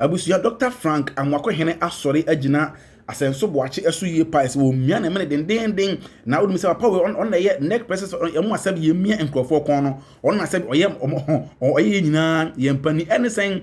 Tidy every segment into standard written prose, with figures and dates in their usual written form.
abusuya Dr. Frank Amoakohene asori agina Asenso Boakye esu ye pies wo mia na me den na odum se papa we on na ye neck presses emu asab ye mia enkrofo kon no on na asab oye nyina ye mpani anything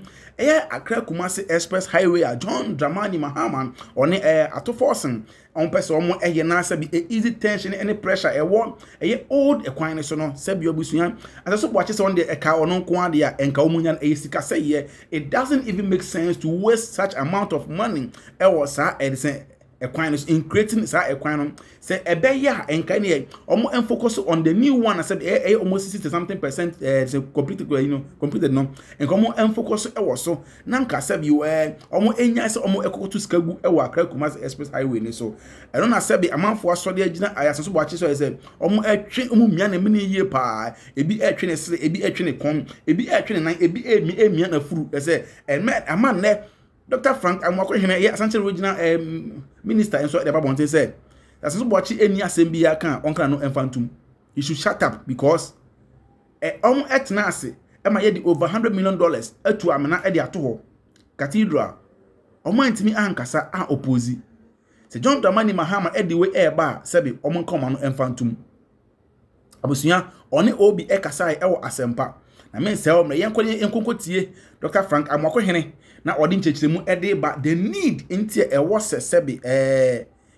Accra Kumasi Express Highway a John Dramani Mahama on Atoforsen on person na sabi easy tension any pressure old equine so no sabi obusuan Asenso Boakye se on the eka ono nko ade a enka omunyan sika say it doesn't even make sense to waste such amount of money was equine in creating equine say ebeya enka ne focus on the new one. I said almost 60% completed no and come focus so nanka said you enya say ekoto skagu Accra Kumasi Express Highway ni so I don't say be amanfo asode agina Asenso Boakye so say etwe mia na mini yie pa ebi etwe ne sere ebi etwe ne kon ebi etwe ne nan ebi emia na furu say aman ne Dr. Frank Amoakohene Asante Regional Minister and so the Babonte said Asenso Boakye any assembly kan onka no enfantum. He should shut up because etna ase ma ye di over $100 million etu amena e di ato ho cathedral antimi ankasa a opposi se John Dramani Mahama e di we ba sebi nkoma no enfantum abusuya oni obi kasa e wo asempa na men se o mre yenkonkotie Dr. Frank Amoakohene na odi nchechiremu ede ba the need intie was sebi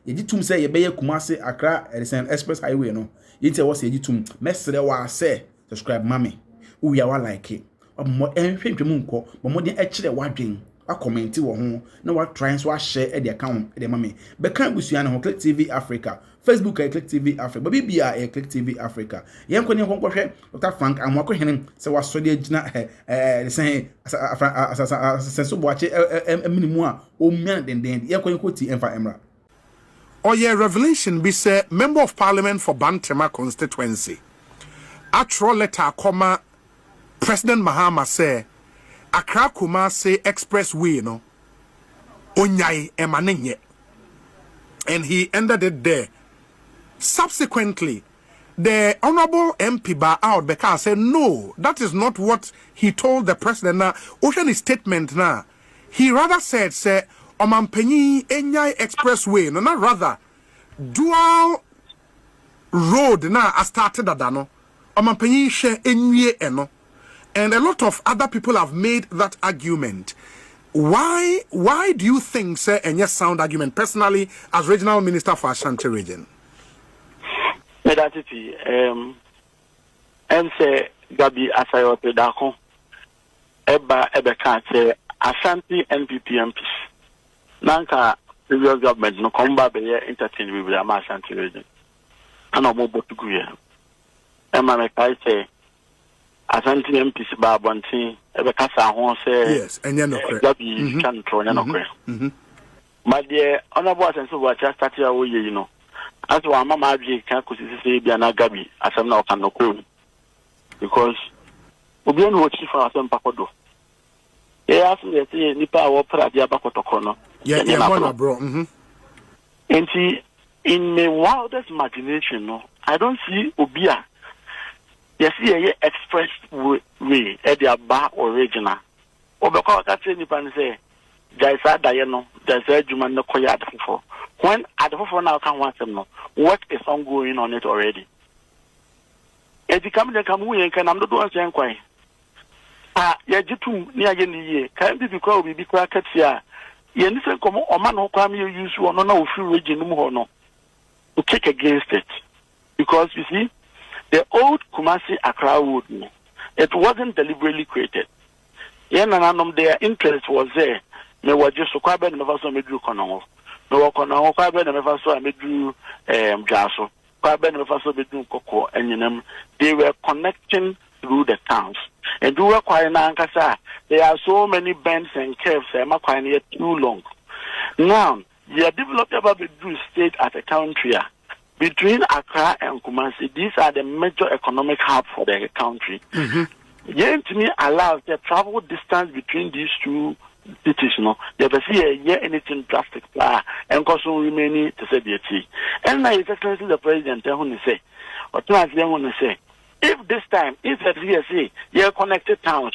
yegitum say yebeye Kumasi Accra Express Highway no yintie was yegitum mesre wa say subscribe mami we are like it omo enhwetwemu nko bomo de ekire wadwen a comment wo ho na wa try so share e de account e de mami be kan busuya na ho Click TV Africa Facebook Click TV Africa baby bia Click TV Africa yenko ne hwe Dr. Frank Amoakohene se wasode agina say Asenso Boakye minimu a o mia den yenko ne ti enfa emra Oye revelation be say member of parliament for Bantama constituency actual letter comma President Mahama say Accra Kumasi Expressway no onyai emanenye and he ended it there. Subsequently, the Honorable MP Ba out because said no, that is not what he told the president. Now, ocean statement now. He rather said, say, Omampenyi Enyai Expressway, no, not rather dual road now I started adano. Omampenyi she enye eno. And a lot of other people have made that argument. Why do you think, sir, and yes, sound argument personally as regional minister for Ashanti region? Medatiti, say Gabi Asayo Pedako, Eba Kate, Ashanti NPP MPs. Nanka previous government no comba be entertain with the Ashanti region. And I'm about to go here. Emma Mekai say Ashanti MPs Babonti, Eba Kasa Hon say yes, and you're not correct. Gabi can throw no correct. My dear Honorable Asenso Boakye started away, you know. As one mama can say be an Gabi as I'm now can no because we don't know chief for some pakodo. Yeah, as they say nipa or pradia bakotokono. Yeah, bro. And see, in my wildest imagination, no, I don't see Obia. You see a express way at the bar original. Or because I say nipa say Jaisa Dayano, Jaisa Juman no koyad for. When at the phone now can want them know what is ongoing on it already. If you come to come we can I'm not doing saying quite. Yajitum near ye can be because we be cracked here. You listen come on man who come you use one no free region no to kick against it. Because you see, the old Kumasi Accra road, it wasn't deliberately created. Their interest was there. They were just so quite bad never saw me do Kono. No Kono, quite bad never saw me do Jaso, quite bad never saw me do Coco, and they were connecting through the towns. And do work quite Nankasa. There are so many bends and curves, and quite yet too long. Now, you are developed about the state as a country. Between Accra and Kumasi, these are the major economic hub for the country. Yet to me allows the travel distance between these two cities, no, they will see a year anything drastic and consume remaining to say the tea. And now Excellency the President who say, or to ask them when say, if this time, if that we say, you're connected towns,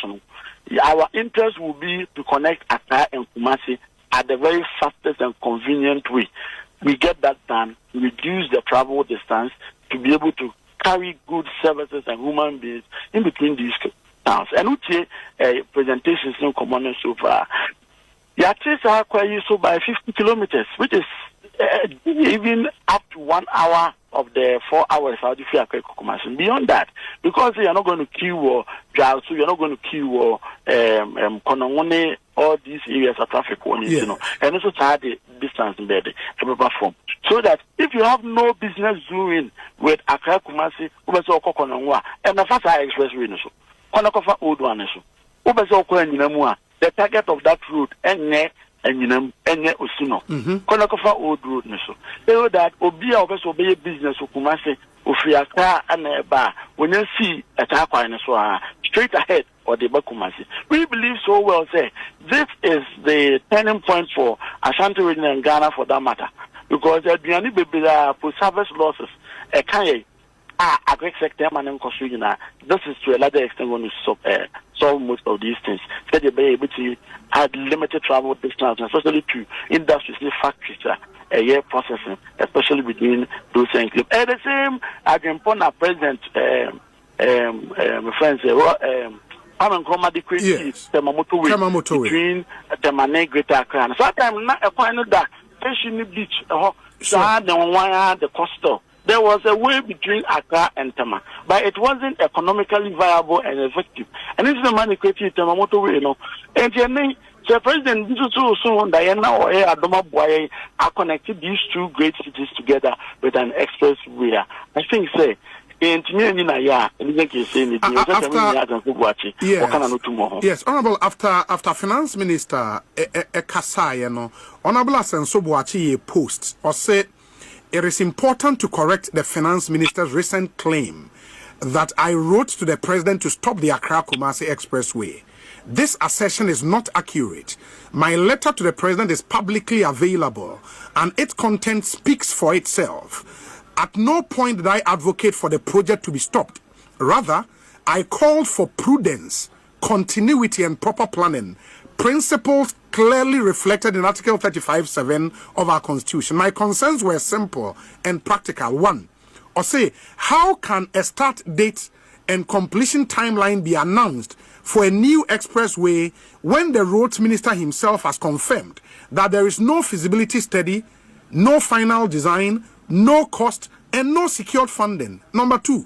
our interest will be to connect Accra and Kumasi at the very fastest and convenient way. We get that done, reduce the travel distance to be able to carry goods, services, and human beings in between these towns. And we take presentations in common so far. Yatis are quite so by 50 kilometers, which is even up to 1 hour of the 4 hours out if you are beyond that, because you are not going to queue or drive, so you're not going to queue or Konongone, all these areas of traffic warnings, you know, and also try the distance in bed, form. So that if you have no business doing with Accra Kumasi, Ubeso Konongwa, and the fast expressway, so Konakofa old one, so Ubeso Koninamua, the target of that route, and enye osino kono kofa old road so so that obi a obeso be business Kumasi ofri Accra ana eba when you see atakwan so straight ahead or the Kumasi. We believe so well say this is the turning point for Ashanti region and Ghana for that matter, because the Biani Bibila for service losses agri sector man this is to a larger extent going to solve most of these things. So they be able to add limited travel distance, especially to industries, factories, air processing, especially between those enclaves. At the same, I can point our president, my friends, I'm going to create Temamoto between Temane, Greater Accra. So I'm not acquainted that fishing beach, the coastal. There was a way between Accra and Tema, but it wasn't economically viable and effective. And this is the money created Temamoto way, you know. And the president, this is also Diana or Adoma Boye are connected these two great cities together with an expressway. I think, say, yes, Honorable, after Finance Minister Kasai, Honorable Asenso Boakye posts or said, it is important to correct the finance minister's recent claim that I wrote to the president to stop the Accra-Kumasi Expressway. This assertion is not accurate. My letter to the president is publicly available, and its content speaks for itself. At no point did I advocate for the project to be stopped. Rather, I called for prudence, continuity, and proper planning, principles clearly reflected in Article 35(7) of our Constitution. My concerns were simple and practical. One, or say, how can a start date and completion timeline be announced for a new expressway when the roads minister himself has confirmed that there is no feasibility study, no final design, no cost, and no secured funding? Number two,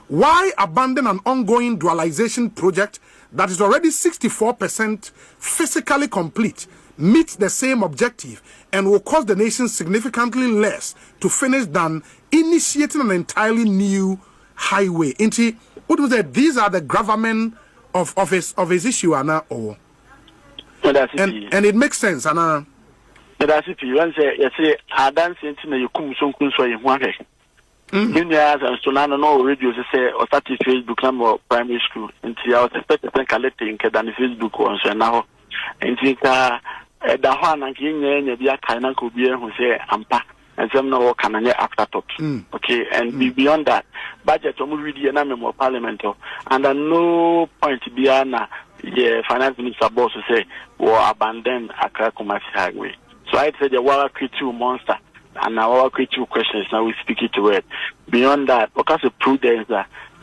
why abandon an ongoing dualization project that is already 64% physically complete, meets the same objective, and will cost the nation significantly less to finish than initiating an entirely new highway? What was that? These are the gravamen of his issue, Anna. And it makes sense, Anna. That's it. You say, I dance into you come so years and so now no radio say or start Facebook number primary school until I was expected to collecting than Facebook on so now and think the one and kin be a kind of could be who say ampa and some no can afterthought. Okay, and beyond that, budget to move the enemy of parliament and at no point be the finance minister boss to say or abandon Accra Kumasi Highway. So I'd say the water creature monster. And now our two questions now we speak it to it. Beyond that, because of prudence,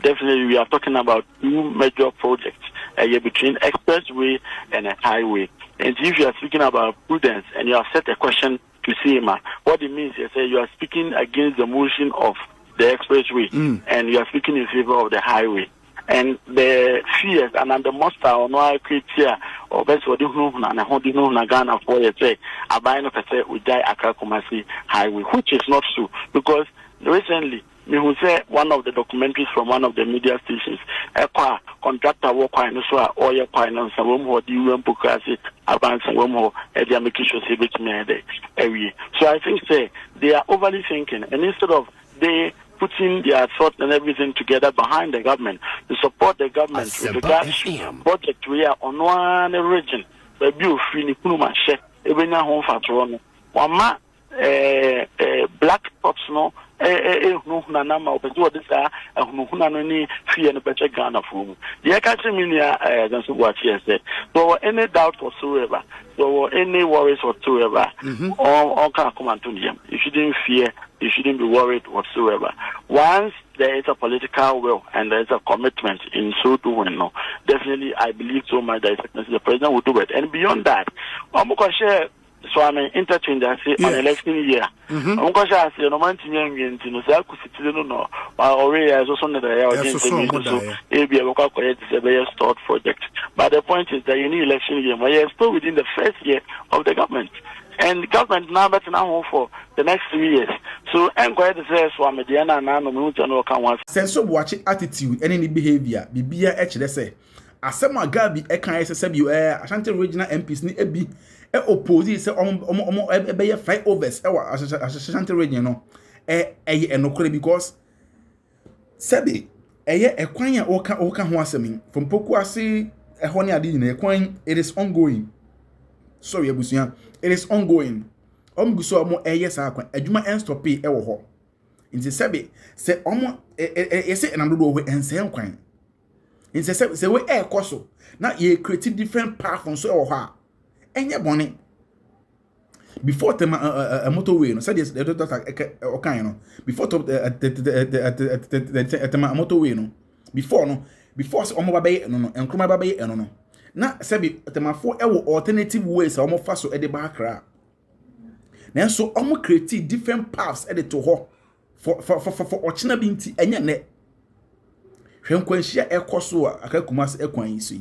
definitely we are talking about two major projects between expressway and a highway. And if you are speaking about prudence and you have set a question to CMA, what it means is you are speaking against the motion of the expressway and you are speaking in favor of the highway. And the fears and the monster or no criteria or best for the home and holding on Ghana for you say a buying of a we die Accra Kumasi Highway, which is not true, because recently me who say one of the documentaries from one of the media stations, a contractor work so or your finance and one more the Pukasi advance and one more they are making sure say which me every. So I think say they are overly thinking, and instead of they putting their thoughts and everything together behind the government to support the government with regards to project we are on one region. The bill free ni kunuma she ebenya home fatro no. Wama black spots no hunahuna nama opezi wo disa hunahuna no ni fear no beche Ghana from the catch me near Asenso Boakye said so any doubt whatsoever so any worries whatsoever all can come and to them. You shouldn't fear, you shouldn't be worried whatsoever. Once there is a political will and there is a commitment in so doing, no, definitely I believe so much that the president will do it. And beyond that, I'm going to share. So I mean, interchange I say on election year. I'm going to say no man to no say I could sit no already as also that I be a local project is a very start project. But the point is that you need election year. But you're still within the first year of the government. And the government now better now for the next 3 years. So I'm going to say so I'm a Diana and I'm going to come once. Asenso Boakye attitude and any behavior, Bibia actually say. Asema Gabi Ekan SSB Ashanti regional MPs ni ebi oppose say be flyovers Ashanti region no enokore because sabi ekwan ya oka ho asemi from Pokuase ehoni ade nyina ekwan it is ongoing. Sorry abusuya, it is ongoing. Omguso omo sa akwan adwuma en stop e wo ho. Nti sabi se omo ese enamdo ho ense nkwan. In say we koso now ye create different platforms so or ha enye bone before the motorway no said yes the okay no before the motorway no before so omo babaye no enkroma babaye no na sabi temafo alternative ways omo fa so e de ba kra na so omo create different paths e de to ho for ochina binti enye ne hwenkwanhia ekoso akakumase ekwan yiso yi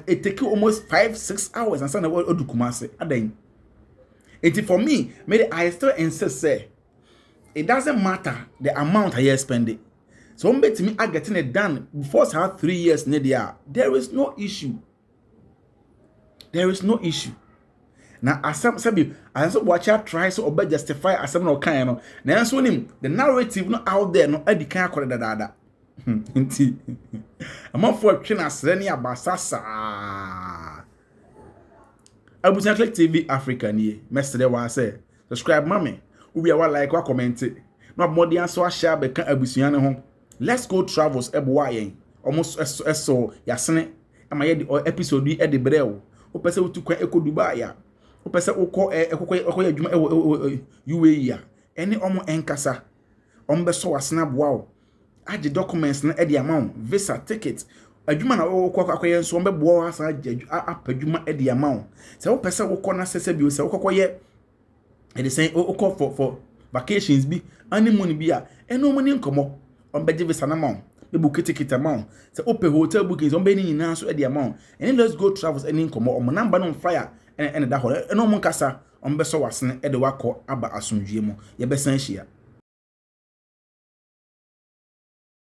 it take almost 5-6 hours and sana odukumase adan it for me maybe I still insist say it doesn't matter the amount I spend it so me I getting it done before 3 years there is no issue now asam sabi Asenso Boakye try so obe justify asam no kan no na so nim the narrative no out there no adi kan akore dada Inti. I'm for China Sreni Abasasa. Abuja Click TV Africa ni. Mestre wa say. Subscribe mami. Ubi awa like wa comment. No more than so share be kan abusuan ne ho. Let's go travels eboa yen. Almost so yasene. Ama ye episode e de brel. O pese wo tukwan ekoduba ya. O pese wo ko ekokọ adwuma UAE ya. Ene omo enkasa. Ombe so wasena boa. Add the documents na edi amount visa ticket adwuma na wo kwakoye so mbebo asa apadwuma edi amount se wo pese wo kọ na sese bi se wo kwakoye e dey say wo call for vacations bi honeymoon bi a eno mo ni nkomo ombeje visa na amount be book ticket amount se open hotel bookings ombe ni nyina so edi amount and let's go travels any nkomo om number no fire and da ho eno mo nkasa ombe so wasene e de wakọ aba asomdwie mu ye besan hia